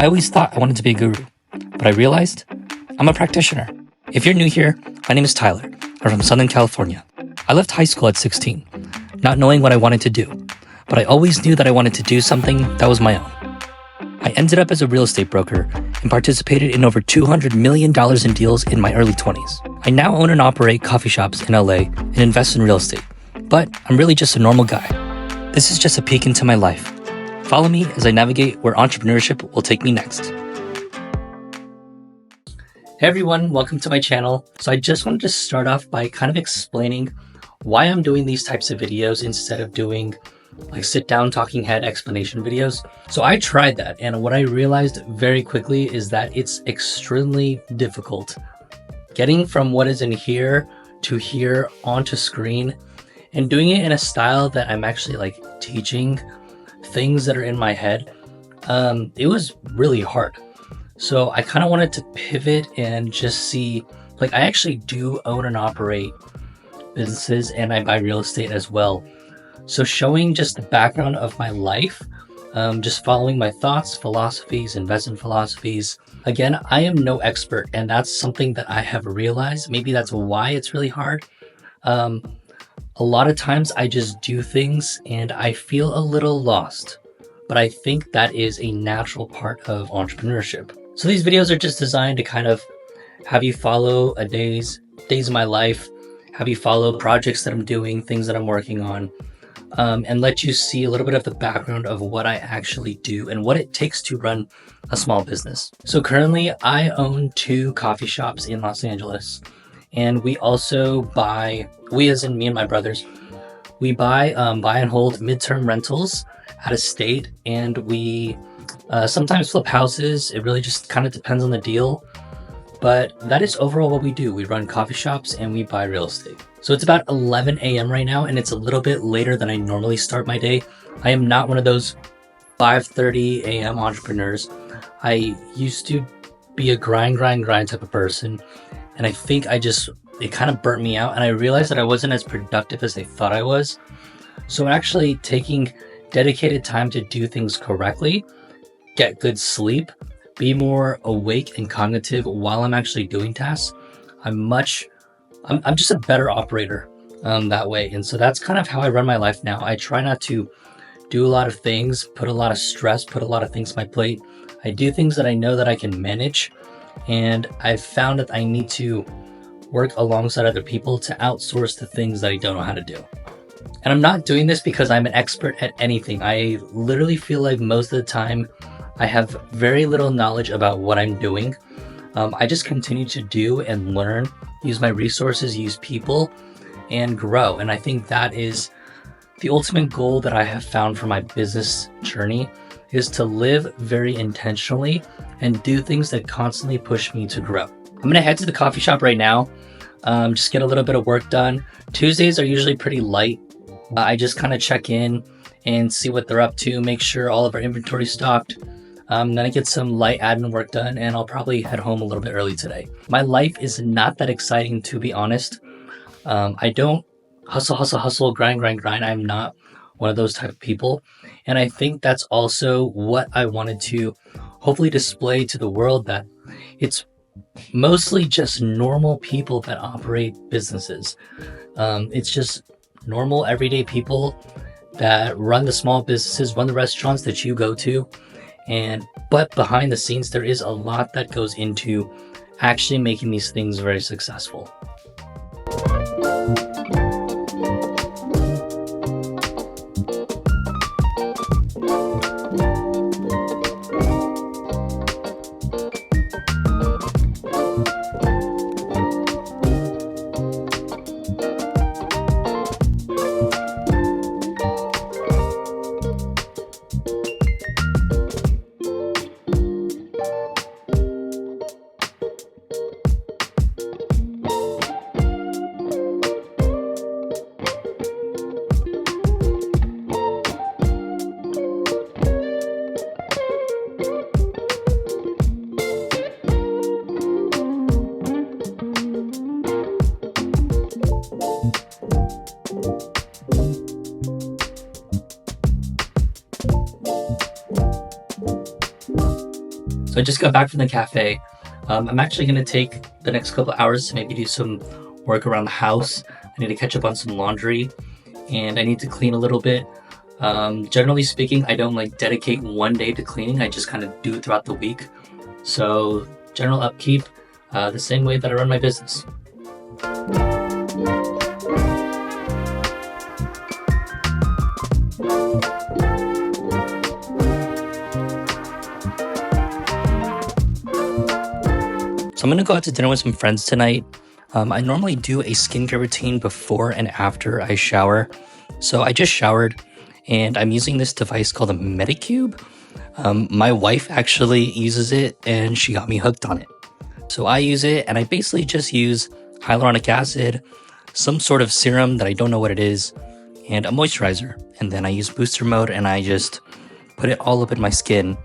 I always thought I wanted to be a guru, but I realized I'm a practitioner. If you're new here, my name is Tyler. I'm from Southern California. I left high school at 16, not knowing what I wanted to do, but I always knew that I wanted to do something that was my own. I ended up as a real estate broker and participated in over $200 million in deals in my early 20s. I now own and operate coffee shops in LA and invest in real estate, but I'm really just a normal guy. This is just a peek into my life. Follow me as I navigate where entrepreneurship will take me next. Hey everyone, welcome to my channel. So I just wanted to start off by kind of explaining why I'm doing these types of videos instead of doing like sit down talking head explanation videos. So I tried that, and what I realized very quickly is that it's extremely difficult getting from what is in here to here onto screen and doing it in a style that I'm actually like teaching things that are in my head. It was really hard. So I kind of wanted to pivot and just see, like, I actually do own and operate businesses and I buy real estate as well. So showing just the background of my life, just following my thoughts, philosophies, investment philosophies. Again, I am no expert, and that's something that I have realized. Maybe that's why it's really hard. A lot of times I just do things and I feel a little lost, but I think that is a natural part of entrepreneurship. So these videos are just designed to kind of have you follow days of my life, have you follow projects that I'm doing, things that I'm working on, and let you see a little bit of the background of what I actually do and what it takes to run a small business. So currently I own 2 coffee shops in Los Angeles. And we also buy, we as in me and my brothers, we buy and hold midterm rentals out of state, and we sometimes flip houses. It really just kind of depends on the deal. But that is overall what we do. We run coffee shops and we buy real estate. So it's about 11 a.m. right now, and it's a little bit later than I normally start my day. I am not one of those 5:30 a.m. entrepreneurs. I used to be a grind type of person. And I think it kind of burnt me out, and I realized that I wasn't as productive as I thought I was. So actually taking dedicated time to do things correctly, get good sleep, be more awake and cognitive while I'm actually doing tasks, I'm just a better operator that way. And so that's kind of how I run my life now. I try not to do a lot of things, put a lot of stress, put a lot of things on my plate. I do things that I know that I can manage. And I've found that I need to work alongside other people to outsource the things that I don't know how to do. And I'm not doing this because I'm an expert at anything. I literally feel like most of the time I have very little knowledge about what I'm doing. I just continue to do and learn, use my resources, use people, and grow. And I think that is the ultimate goal that I have found for my business journey, is to live very intentionally and do things that constantly push me to grow. I'm gonna head to the coffee shop right now, just get a little bit of work done. Tuesdays are usually pretty light. I just kind of check in and see what they're up to, make sure all of our inventory is stocked. Then I get some light admin work done, and I'll probably head home a little bit early today. My life is not that exciting, to be honest. I don't hustle, grind. I'm not one of those type of people. And I think that's also what I wanted to hopefully display to the world, that it's mostly just normal people that operate businesses. It's just normal, everyday people that run the small businesses, run the restaurants that you go to. But behind the scenes, there is a lot that goes into actually making these things very successful. So I just got back from the cafe. I'm actually going to take the next couple hours to maybe do some work around the house. I need to catch up on some laundry and I need to clean a little bit. Generally speaking, I don't like dedicate one day to cleaning. I just kind of do it throughout the week. So general upkeep, the same way that I run my business. So I'm gonna go out to dinner with some friends tonight. I normally do a skincare routine before and after I shower. So I just showered and I'm using this device called a Medicube. My wife actually uses it and she got me hooked on it. So I use it and I basically just use hyaluronic acid, some sort of serum that I don't know what it is, and a moisturizer. And then I use booster mode and I just put it all up in my skin.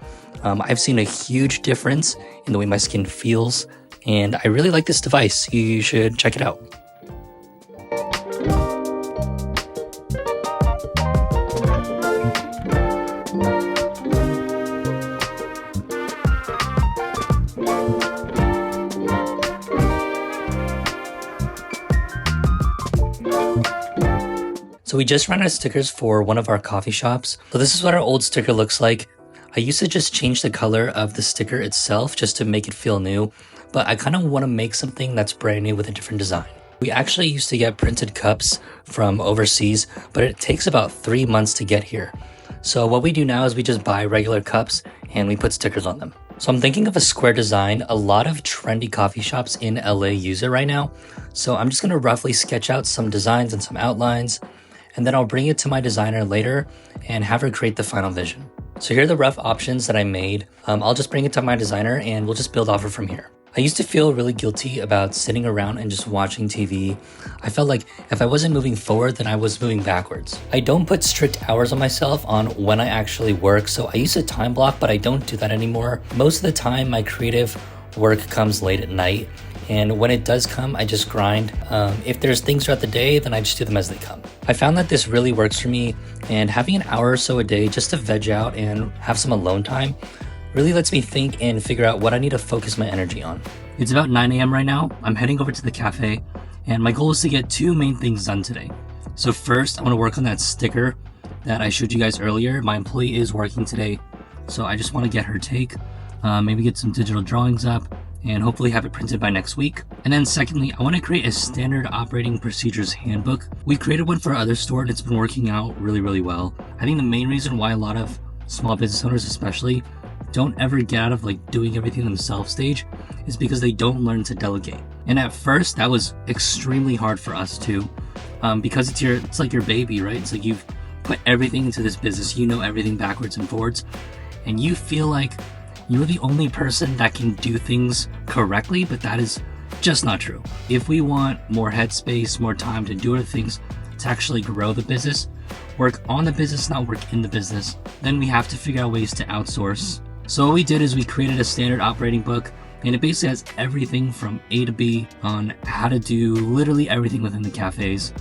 I've seen a huge difference in the way my skin feels, and I really like this device. You should check it out. So we just ran out of stickers for one of our coffee shops. So this is what our old sticker looks like. I used to just change the color of the sticker itself just to make it feel new, but I kind of want to make something that's brand new with a different design. We actually used to get printed cups from overseas, but it takes about 3 months to get here. So what we do now is we just buy regular cups and we put stickers on them. So I'm thinking of a square design. A lot of trendy coffee shops in LA use it right now. So I'm just going to roughly sketch out some designs and some outlines, and then I'll bring it to my designer later and have her create the final vision. So here are the rough options that I made. I'll just bring it to my designer and we'll just build off it from here. I used to feel really guilty about sitting around and just watching TV. I felt like if I wasn't moving forward, then I was moving backwards. I don't put strict hours on myself on when I actually work, so I used to time block, but I don't do that anymore. Most of the time, my creative work comes late at night, and when it does come, I just grind. If there's things throughout the day, then I just do them as they come. I found that this really works for me, and having an hour or so a day just to veg out and have some alone time really lets me think and figure out what I need to focus my energy on. It's about 9 a.m. right now. I'm heading over to the cafe, and my goal is to get 2 main things done today. So first, I want to work on that sticker that I showed you guys earlier. My employee is working today, so I just want to get her take, maybe get some digital drawings up, and hopefully have it printed by next week. And then secondly, I want to create a standard operating procedures handbook. We created one for our other store and it's been working out really, really well. I think the main reason why a lot of small business owners especially don't ever get out of like doing everything themselves stage is because they don't learn to delegate. And at first that was extremely hard for us too, because it's like your baby, right? It's like you've put everything into this business, you know everything backwards and forwards, and you feel like you're the only person that can do things correctly, but that is just not true. If we want more headspace, more time to do other things, to actually grow the business, work on the business, not work in the business, then we have to figure out ways to outsource. So what we did is we created a standard operating book, and it basically has everything from A to B on how to do literally everything within the cafes.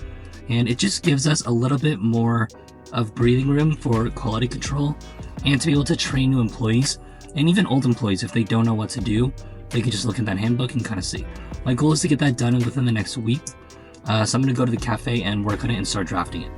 And it just gives us a little bit more of breathing room for quality control and to be able to train new employees. And even old employees, if they don't know what to do, they can just look in that handbook and kind of see. My goal is to get that done within the next week. So I'm going to go to the cafe and work on it and start drafting it.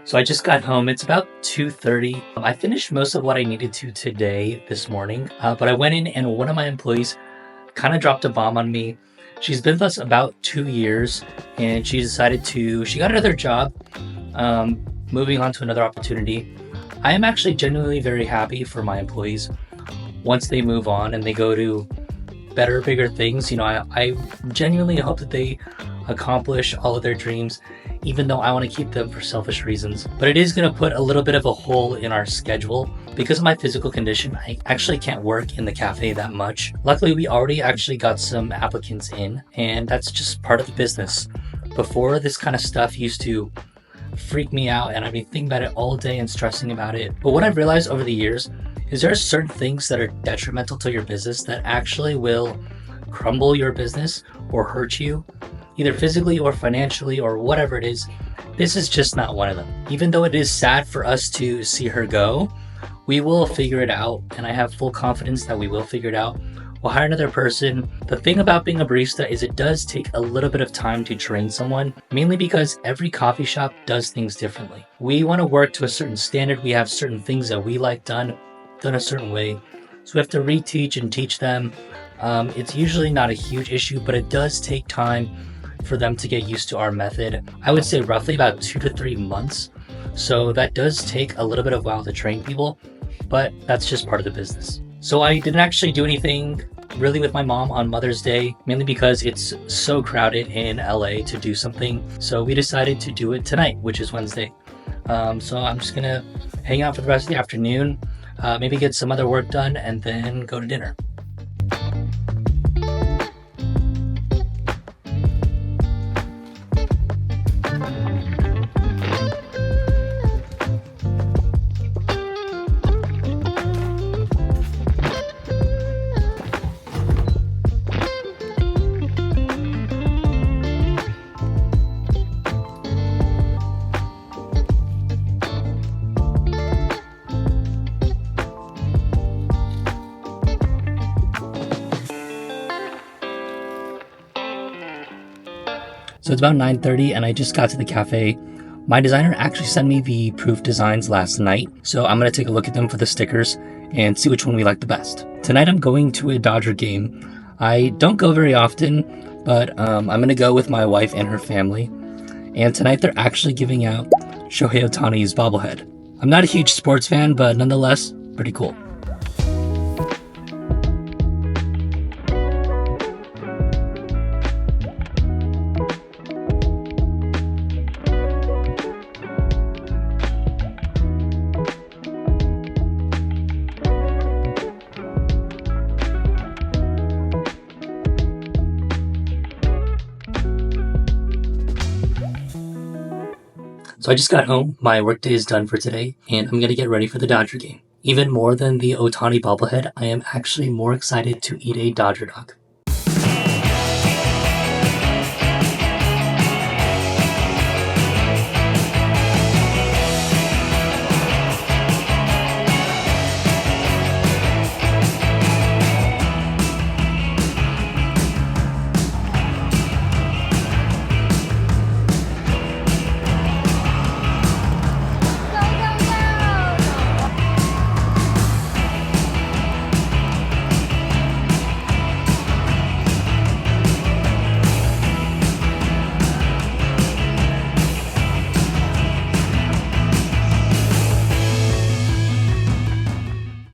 So I just got home. It's about 2:30. I finished most of what I needed to today, this morning, but I went in and one of my employees kind of dropped a bomb on me. She's been with us about 2 years and she got another job, moving on to another opportunity. I am actually genuinely very happy for my employees once they move on and they go to better, bigger things. You know, I genuinely hope that they accomplish all of their dreams, even though I want to keep them for selfish reasons. But it is going to put a little bit of a hole in our schedule Because of my physical condition, I actually can't work in the cafe that much. Luckily, we already actually got some applicants in, and that's just part of the business. Before, this kind of stuff used to freak me out, and I'd be thinking about it all day and stressing about it. But what I've realized over the years is there are certain things that are detrimental to your business that actually will crumble your business or hurt you, either physically or financially or whatever it is. This is just not one of them. Even though it is sad for us to see her go, we will figure it out, and I have full confidence that we will figure it out. We'll hire another person. The thing about being a barista is it does take a little bit of time to train someone, mainly because every coffee shop does things differently. We want to work to a certain standard. We have certain things that we like done a certain way. So we have to reteach and teach them. It's usually not a huge issue, but it does take time for them to get used to our method. I would say roughly about 2 to 3 months. So that does take a little bit of a while to train people, but that's just part of the business. So I didn't actually do anything really with my mom on Mother's Day, mainly because it's so crowded in LA to do something. So we decided to do it tonight, which is Wednesday. So I'm just gonna hang out for the rest of the afternoon, maybe get some other work done, and then go to dinner. So it's about 9:30 and I just got to the cafe. My designer actually sent me the proof designs last night, so I'm going to take a look at them for the stickers and see which one we like the best. Tonight I'm going to a Dodger game. I don't go very often, but I'm going to go with my wife and her family. And tonight they're actually giving out Shohei Ohtani's bobblehead. I'm not a huge sports fan, but nonetheless, pretty cool. So I just got home, my workday is done for today, and I'm going to get ready for the Dodger game. Even more than the Ohtani bobblehead, I am actually more excited to eat a Dodger dog.